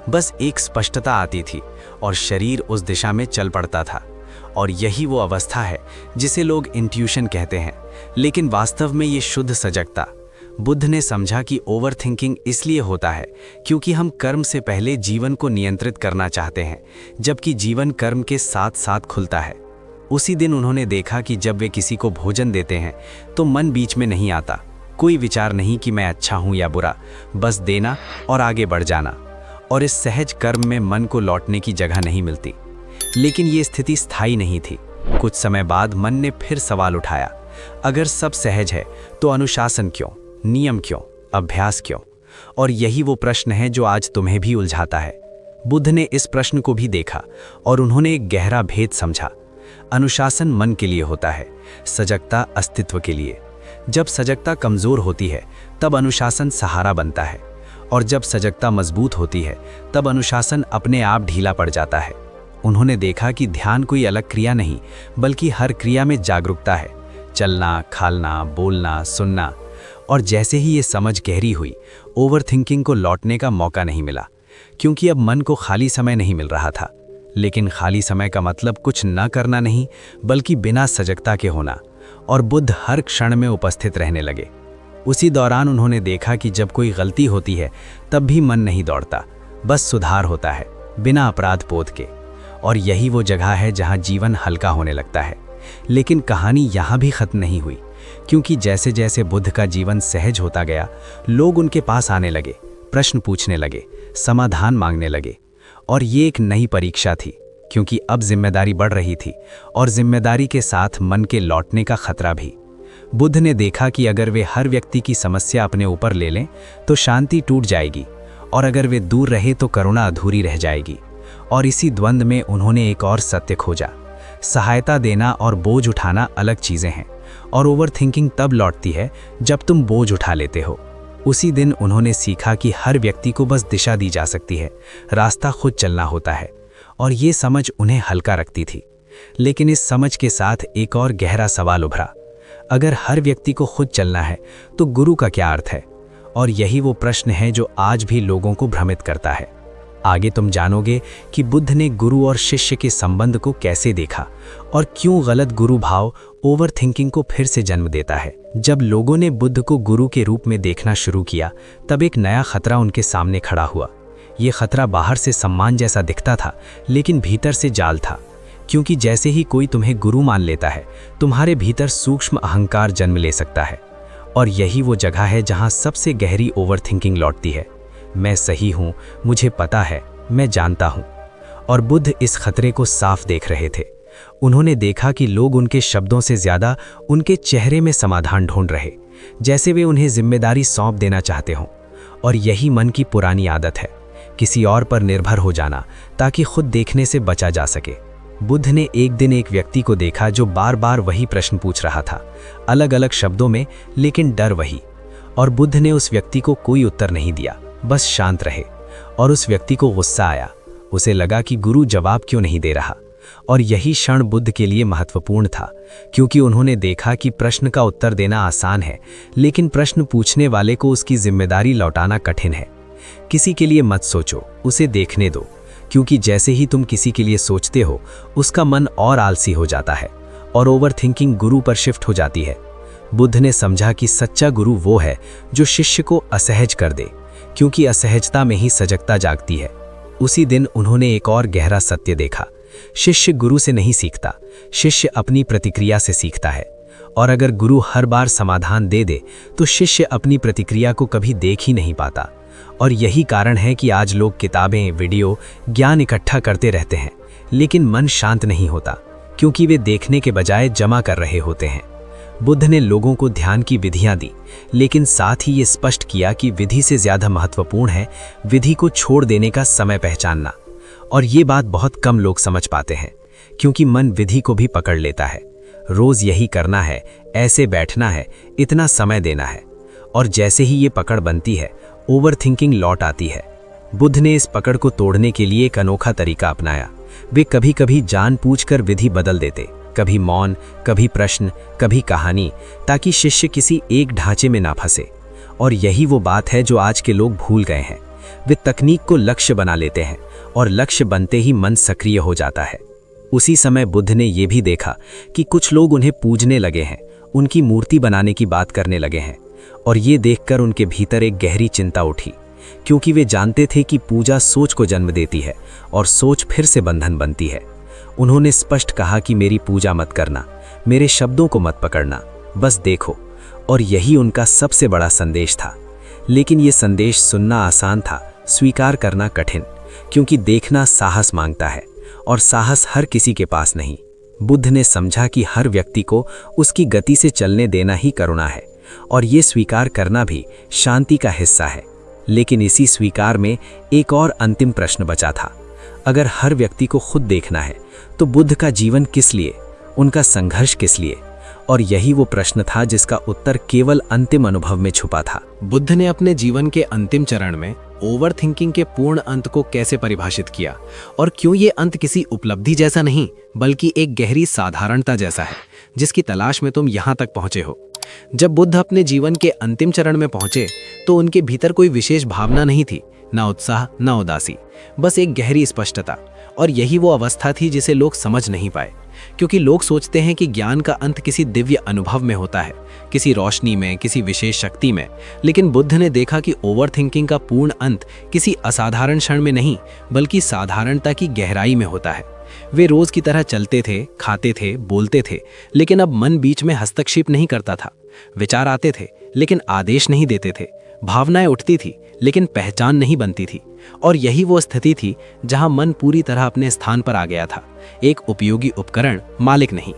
बस एक स्पष्टता आती थी और शरीर उस दिशा में चल पड़ता था। और यही वो अवस्था है जिसे लोग इंट्यूशन कहते हैं, लेकिन वास्तव में ये शुद्ध सजगता। बुद्ध ने समझा कि ओवर थिंकिंग इसलिए होता है क्योंकि हम कर्म से पहले जीवन को नियंत्रित करना चाहते हैं, जबकि जीवन कर्म के साथ साथ खुलता है। उसी दिन उन्होंने देखा कि जब वे किसी को भोजन देते हैं तो मन बीच में नहीं आता, कोई विचार नहीं कि मैं अच्छा हूं या बुरा, बस देना और आगे बढ़ जाना। और इस सहज कर्म में मन को लौटने की जगह नहीं मिलती। लेकिन ये स्थिति स्थायी नहीं थी। कुछ समय बाद मन ने फिर सवाल उठाया, अगर सब सहज है तो अनुशासन क्यों, नियम क्यों, अभ्यास क्यों? और यही वो प्रश्न है जो आज तुम्हें भी उलझाता है। बुद्ध ने इस प्रश्न को भी देखा और उन्होंने एक गहरा भेद समझा। अनुशासन मन के लिए होता है, सजगता अस्तित्व के लिए। जब सजगता कमजोर होती है तब अनुशासन सहारा बनता है, और जब सजगता मजबूत होती है तब अनुशासन अपने आप ढीला पड़ जाता है। उन्होंने देखा कि ध्यान कोई अलग क्रिया नहीं, बल्कि हर क्रिया में जागरूकता है, चलना, खालना, बोलना, सुनना। और जैसे ही ये समझ गहरी हुई, ओवरथिंकिंग को लौटने का मौका नहीं मिला, क्योंकि अब मन को खाली समय नहीं मिल रहा था। लेकिन खाली समय का मतलब कुछ न करना नहीं, बल्कि बिना सजगता के होना। और बुद्ध हर क्षण में उपस्थित रहने लगे। उसी दौरान उन्होंने देखा कि जब कोई गलती होती है तब भी मन नहीं दौड़ता, बस सुधार होता है, बिना अपराध बोध के। और यही वो जगह है जहां जीवन हल्का होने लगता है। लेकिन कहानी यहाँ भी खत्म नहीं हुई, क्योंकि जैसे जैसे बुद्ध का जीवन सहज होता गया, लोग उनके पास आने लगे, प्रश्न पूछने लगे, समाधान मांगने लगे। और ये एक नई परीक्षा थी, क्योंकि अब जिम्मेदारी बढ़ रही थी, और जिम्मेदारी के साथ मन के लौटने का खतरा भी। बुद्ध ने देखा कि अगर वे हर व्यक्ति की समस्या अपने ऊपर ले लें तो शांति टूट जाएगी, और अगर वे दूर रहे तो करुणा अधूरी रह जाएगी। और इसी द्वंद्व में उन्होंने एक और सत्य खोजा, सहायता देना और बोझ उठाना अलग चीज़ें हैं, और ओवरथिंकिंग तब लौटती है जब तुम बोझ उठा लेते हो। उसी दिन उन्होंने सीखा कि हर व्यक्ति को बस दिशा दी जा सकती है, रास्ता खुद चलना होता है। और ये समझ उन्हें हल्का रखती थी। लेकिन इस समझ के साथ एक और गहरा सवाल उभरा, अगर हर व्यक्ति को खुद चलना है तो गुरु का क्या अर्थ है? और यही वो प्रश्न है जो आज भी लोगों को भ्रमित करता है। आगे तुम जानोगे कि बुद्ध ने गुरु और शिष्य के संबंध को कैसे देखा, और क्यों गलत गुरु भाव ओवरथिंकिंग को फिर से जन्म देता है। जब लोगों ने बुद्ध को गुरु के रूप में देखना शुरू किया, तब एक नया खतरा उनके सामने खड़ा हुआ। ये खतरा बाहर से सम्मान जैसा दिखता था, लेकिन भीतर से जाल था। क्योंकि जैसे ही कोई तुम्हें गुरु मान लेता है, तुम्हारे भीतर सूक्ष्म अहंकार जन्म ले सकता है। और यही वो जगह है जहां सबसे गहरी ओवरथिंकिंग लौटती है। मैं सही हूं, मुझे पता है, मैं जानता हूं। और बुद्ध इस खतरे को साफ देख रहे थे। उन्होंने देखा कि लोग उनके शब्दों से ज्यादा उनके चेहरे में समाधान ढूंढ रहे, जैसे वे उन्हें जिम्मेदारी सौंप देना चाहते हों। और यही मन की पुरानी आदत है, किसी और पर निर्भर हो जाना ताकि खुद देखने से बचा जा सके। बुद्ध ने एक दिन एक व्यक्ति को देखा जो बार बार वही प्रश्न पूछ रहा था, अलग अलग शब्दों में, लेकिन डर वही। और बुद्ध ने उस व्यक्ति को कोई उत्तर नहीं दिया, बस शांत रहे। और उस व्यक्ति को गुस्सा आया। उसे लगा कि गुरु जवाब क्यों नहीं दे रहा। और यही क्षण बुद्ध के लिए महत्वपूर्ण था, क्योंकि उन्होंने देखा कि प्रश्न का उत्तर देना आसान है, लेकिन प्रश्न पूछने वाले को उसकी जिम्मेदारी लौटाना कठिन है। किसी के लिए मत सोचो, उसे देखने दो, क्योंकि जैसे ही तुम किसी के लिए सोचते हो, उसका मन और आलसी हो जाता है, और ओवरथिंकिंग गुरु पर शिफ्ट हो जाती है। बुद्ध ने समझा कि सच्चा गुरु वो है जो शिष्य को असहज कर दे, क्योंकि असहजता में ही सजगता जागती है। उसी दिन उन्होंने एक और गहरा सत्य देखा, शिष्य गुरु से नहीं सीखता, शिष्य अपनी प्रतिक्रिया से सीखता है। और अगर गुरु हर बार समाधान दे दे तो शिष्य अपनी प्रतिक्रिया को कभी देख ही नहीं पाता। और यही कारण है कि आज लोग किताबें, वीडियो, ज्ञान इकट्ठा करते रहते हैं, लेकिन मन शांत नहीं होता, क्योंकि वे देखने के बजाय जमा कर रहे होते हैं। बुद्ध ने लोगों को ध्यान की विधियां दी, लेकिन साथ ही ये स्पष्ट किया कि विधि से ज्यादा महत्वपूर्ण है विधि को छोड़ देने का समय पहचानना। और ये बात बहुत कम लोग समझ पाते हैं, क्योंकि मन विधि को भी पकड़ लेता है। रोज यही करना है, ऐसे बैठना है, इतना समय देना है। और जैसे ही ये पकड़ बनती है, ओवरथिंकिंग लौट आती है। बुद्ध ने इस पकड़ को तोड़ने के लिए एक अनोखा तरीका अपनाया। वे कभी कभी जानबूझकर विधि बदल देते, कभी मौन, कभी प्रश्न, कभी कहानी, ताकि शिष्य किसी एक ढांचे में ना फंसे। और यही वो बात है जो आज के लोग भूल गए हैं। वे तकनीक को लक्ष्य बना लेते हैं, और लक्ष्य बनते ही मन सक्रिय हो जाता है। उसी समय बुद्ध ने यह भी देखा कि कुछ लोग उन्हें पूजने लगे हैं, उनकी मूर्ति बनाने की बात करने लगे हैं। और ये देखकर उनके भीतर एक गहरी चिंता उठी, क्योंकि वे जानते थे कि पूजा सोच को जन्म देती है, और सोच फिर से बंधन बनती है। उन्होंने स्पष्ट कहा कि मेरी पूजा मत करना, मेरे शब्दों को मत पकड़ना, बस देखो। और यही उनका सबसे बड़ा संदेश था। लेकिन ये संदेश सुनना आसान था, स्वीकार करना कठिन, क्योंकि देखना साहस मांगता है और साहस हर किसी के पास नहीं। बुद्ध ने समझा कि हर व्यक्ति को उसकी गति से चलने देना ही करुणा है, और ये स्वीकार करना भी शांति का हिस्सा है। लेकिन इसी स्वीकार में एक और अंतिम प्रश्न बचा था। अगर हर व्यक्ति को खुद देखना है तो बुद्ध का जीवन किस लिए, उनका संघर्ष किस लिए? और यही वो प्रश्न था जिसका उत्तर केवल अंतिम अनुभव में छुपा था। बुद्ध ने अपने जीवन के अंतिम चरण में ओवर थिंकिंग के पूर्ण अंत को कैसे परिभाषित किया, और क्यों ये अंत किसी उपलब्धि जैसा नहीं बल्कि एक गहरी साधारणता जैसा है जिसकी तलाश में तुम यहाँ तक पहुँचे हो। जब बुद्ध अपने जीवन के अंतिम चरण में पहुंचे तो उनके भीतर कोई विशेष भावना नहीं थी, ना उत्साह ना उदासी, बस एक गहरी स्पष्टता। और यही वो अवस्था थी जिसे लोग समझ नहीं पाए, क्योंकि लोग सोचते हैं कि ज्ञान का अंत किसी दिव्य अनुभव में होता है, किसी रोशनी में, किसी विशेष शक्ति में। लेकिन बुद्ध ने देखा कि ओवर थिंकिंग का पूर्ण अंत किसी असाधारण क्षण में नहीं बल्कि साधारणता की गहराई में होता है। वे रोज की तरह चलते थे, खाते थे, बोलते थे, लेकिन अब मन बीच में हस्तक्षेप नहीं करता था। विचार आते थे लेकिन आदेश नहीं देते थे, भावनाएं उठती थी लेकिन पहचान नहीं बनती थी। और यही वो स्थिति थी जहां मन पूरी तरह अपने स्थान पर आ गया था, एक उपयोगी उपकरण, मालिक नहीं।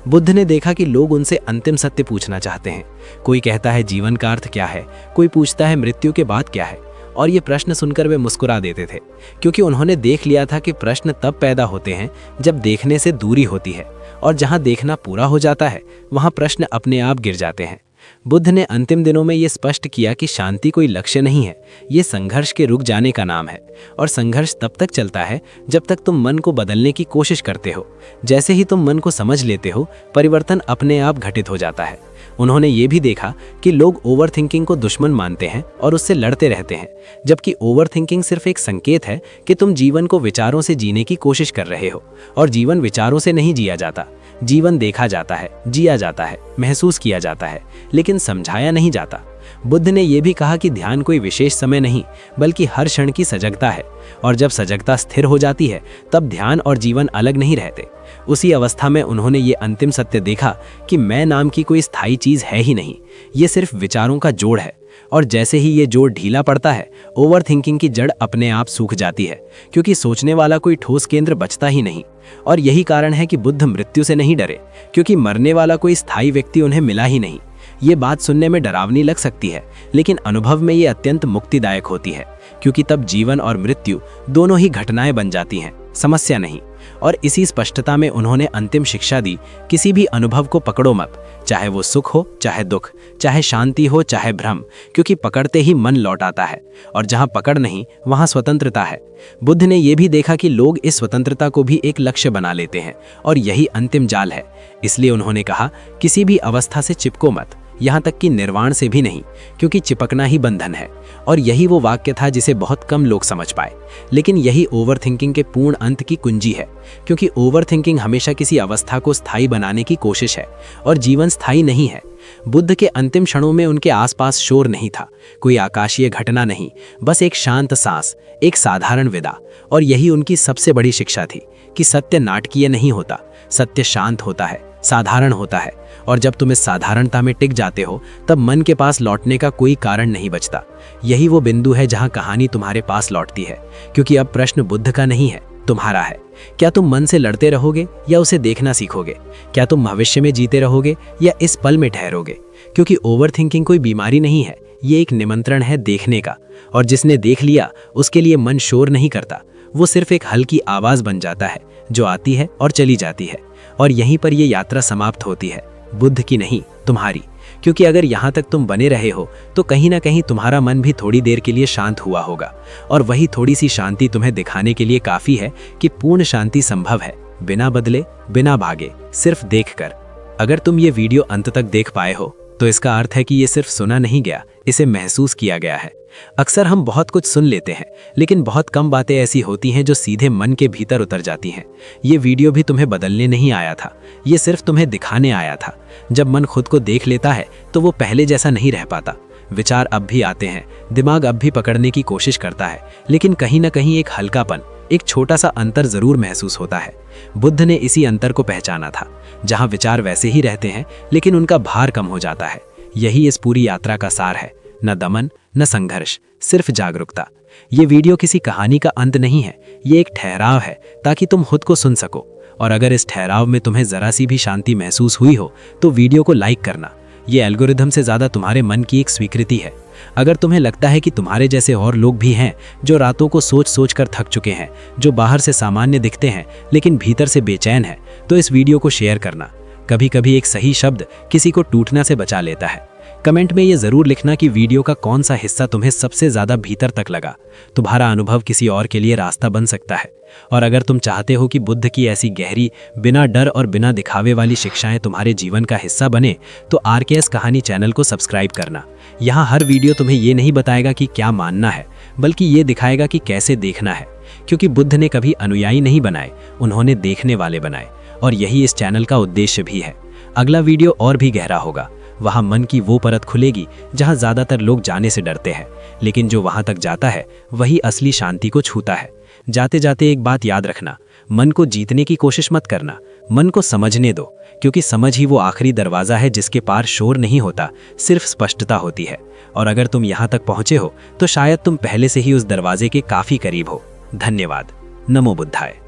बुद्ध ने देखा कि लोग उनसे अंतिम सत्य पूछना चाहते हैं। कोई कहता है जीवन का अर्थ क्या है, कोई पूछता है मृत्यु के बाद क्या है। और ये प्रश्न सुनकर वे मुस्कुरा देते थे, क्योंकि उन्होंने देख लिया था कि प्रश्न तब पैदा होते हैं जब देखने से दूरी होती है, और जहां देखना पूरा हो जाता है वहां प्रश्न अपने आप गिर जाते हैं। बुद्ध ने अंतिम दिनों में ये स्पष्ट किया कि शांति कोई लक्ष्य नहीं है, ये संघर्ष के रुक जाने का नाम है। और संघर्ष तब तक चलता है जब तक तुम मन को बदलने की कोशिश करते हो। जैसे ही तुम मन को समझ लेते हो, परिवर्तन अपने आप घटित हो जाता है। उन्होंने ये भी देखा कि लोग ओवर थिंकिंग को दुश्मन मानते हैं और उससे लड़ते रहते हैं, जबकि ओवर थिंकिंग सिर्फ एक संकेत है कि तुम जीवन को विचारों से जीने की कोशिश कर रहे हो। और जीवन विचारों से नहीं जिया जाता, जीवन देखा जाता है, जिया जाता है, महसूस किया जाता है, लेकिन समझाया नहीं जाता। बुद्ध ने यह भी कहा कि ध्यान कोई विशेष समय नहीं बल्कि हर क्षण की सजगता है, और जब सजगता स्थिर हो जाती है तब ध्यान और जीवन अलग नहीं रहते। उसी अवस्था में उन्होंने ये अंतिम सत्य देखा कि मैं नाम की कोई स्थायी चीज है ही नहीं, ये सिर्फ विचारों का जोड़ है। और जैसे ही ये जोड़ ढीला पड़ता है, ओवर थिंकिंग की जड़ अपने आप सूख जाती है, क्योंकि सोचने वाला कोई ठोस केंद्र बचता ही नहीं। और यही कारण है कि बुद्ध मृत्यु से नहीं डरे, क्योंकि मरने वाला कोई स्थायी व्यक्ति उन्हें मिला ही नहीं। ये बात सुनने में डरावनी लग सकती है, लेकिन अनुभव में ये अत्यंत मुक्तिदायक होती है, क्योंकि तब जीवन और मृत्यु दोनों ही घटनाएं बन जाती हैं, समस्या नहीं। और इसी स्पष्टता में उन्होंने अंतिम शिक्षा दी, किसी भी अनुभव को पकड़ो मत, चाहे वो सुख हो, चाहे दुख, चाहे शांति हो, चाहे भ्रम, क्योंकि पकड़ते ही मन लौट आता है, और जहां पकड़ नहीं वहां स्वतंत्रता है। बुद्ध ने यह भी देखा कि लोग इस स्वतंत्रता को भी एक लक्ष्य बना लेते हैं, और यही अंतिम जाल है। इसलिए उन्होंने कहा, किसी भी अवस्था से चिपको मत, यहाँ तक कि निर्वाण से भी नहीं, क्योंकि चिपकना ही बंधन है। और यही वो वाक्य था जिसे बहुत कम लोग समझ पाए, लेकिन यही ओवर थिंकिंग के पूर्ण अंत की कुंजी है, क्योंकि ओवर थिंकिंग हमेशा किसी अवस्था को स्थायी बनाने की कोशिश है, और जीवन स्थायी नहीं है। बुद्ध के अंतिम क्षणों में उनके आसपास शोर नहीं था, कोई आकाशीय घटना नहीं, बस एक शांत सांस, एक साधारण विदा। और यही उनकी सबसे बड़ी शिक्षा थी कि सत्य नाटकीय नहीं होता, सत्य शांत होता है, साधारण होता है। और जब तुम इस साधारणता में टिक जाते हो तब मन के पास लौटने का कोई कारण नहीं बचता। यही वो बिंदु है जहां कहानी तुम्हारे पास लौटती है, क्योंकि अब प्रश्न बुद्ध का नहीं है, तुम्हारा है। क्या तुम मन से लड़ते रहोगे या उसे देखना सीखोगे? क्या तुम भविष्य में जीते रहोगे या इस पल में ठहरोगे? क्योंकि ओवर थिंकिंग कोई बीमारी नहीं है, ये एक निमंत्रण है देखने का। और जिसने देख लिया उसके लिए मन शोर नहीं करता, वो सिर्फ एक हल्की आवाज बन जाता है जो आती है और चली जाती है। और यहीं पर ये यात्रा समाप्त होती है, बुद्ध की नहीं, तुम्हारी। क्योंकि अगर यहाँ तक तुम बने रहे हो तो कहीं ना कहीं तुम्हारा मन भी थोड़ी देर के लिए शांत हुआ होगा, और वही थोड़ी सी शांति तुम्हें दिखाने के लिए काफी है कि पूर्ण शांति संभव है, बिना बदले, बिना भागे, सिर्फ देखकर। अगर तुम ये वीडियो अंत तक देख पाए हो तो इसका अर्थ है कि ये सिर्फ सुना नहीं गया, इसे महसूस किया गया है। अक्सर हम बहुत कुछ सुन लेते हैं, लेकिन बहुत कम बातें ऐसी होती हैं जो सीधे मन के भीतर उतर जाती हैं। ये वीडियो भी तुम्हें बदलने नहीं आया था, ये सिर्फ तुम्हें दिखाने आया था। जब मन खुद को देख लेता है तो वो पहले जैसा नहीं रह पाता। विचार अब भी आते हैं, दिमाग अब भी पकड़ने की कोशिश करता है, लेकिन कहीं ना कहीं एक हल्कापन, एक छोटा सा अंतर जरूर महसूस होता है। बुद्ध ने इसी अंतर को पहचाना था, जहां विचार वैसे ही रहते हैं लेकिन उनका भार कम हो जाता है। यही इस पूरी यात्रा का सार है, न दमन न संघर्ष, सिर्फ जागरूकता। ये वीडियो किसी कहानी का अंत नहीं है, ये एक ठहराव है ताकि तुम खुद को सुन सको। और अगर इस ठहराव में तुम्हें जरा सी भी शांति महसूस हुई हो तो वीडियो को लाइक करना। ये एल्गोरिथम से ज़्यादा तुम्हारे मन की एक स्वीकृति है। अगर तुम्हें लगता है कि तुम्हारे जैसे और लोग भी हैं जो रातों को सोच सोच कर थक चुके हैं, जो बाहर से सामान्य दिखते हैं लेकिन भीतर से बेचैन है, तो इस वीडियो को शेयर करना। कभी कभी एक सही शब्द किसी को टूटने से बचा लेता है। कमेंट में ये ज़रूर लिखना कि वीडियो का कौन सा हिस्सा तुम्हें सबसे ज़्यादा भीतर तक लगा। तुम्हारा अनुभव किसी और के लिए रास्ता बन सकता है। और अगर तुम चाहते हो कि बुद्ध की ऐसी गहरी, बिना डर और बिना दिखावे वाली शिक्षाएं तुम्हारे जीवन का हिस्सा बने, तो RKS कहानी चैनल को सब्सक्राइब करना। यहाँ हर वीडियो तुम्हें ये नहीं बताएगा कि क्या मानना है, बल्कि ये दिखाएगा कि कैसे देखना है। क्योंकि बुद्ध ने कभी अनुयायी नहीं बनाए, उन्होंने देखने वाले बनाए। और यही इस चैनल का उद्देश्य भी है। अगला वीडियो और भी गहरा होगा। वहाँ मन की वो परत खुलेगी जहाँ ज़्यादातर लोग जाने से डरते हैं, लेकिन जो वहाँ तक जाता है वही असली शांति को छूता है। जाते जाते एक बात याद रखना, मन को जीतने की कोशिश मत करना, मन को समझने दो, क्योंकि समझ ही वो आखिरी दरवाज़ा है जिसके पार शोर नहीं होता, सिर्फ स्पष्टता होती है। और अगर तुम यहाँ तक पहुँचे हो तो शायद तुम पहले से ही उस दरवाजे के काफ़ी करीब हो। धन्यवाद। नमो बुद्धाय।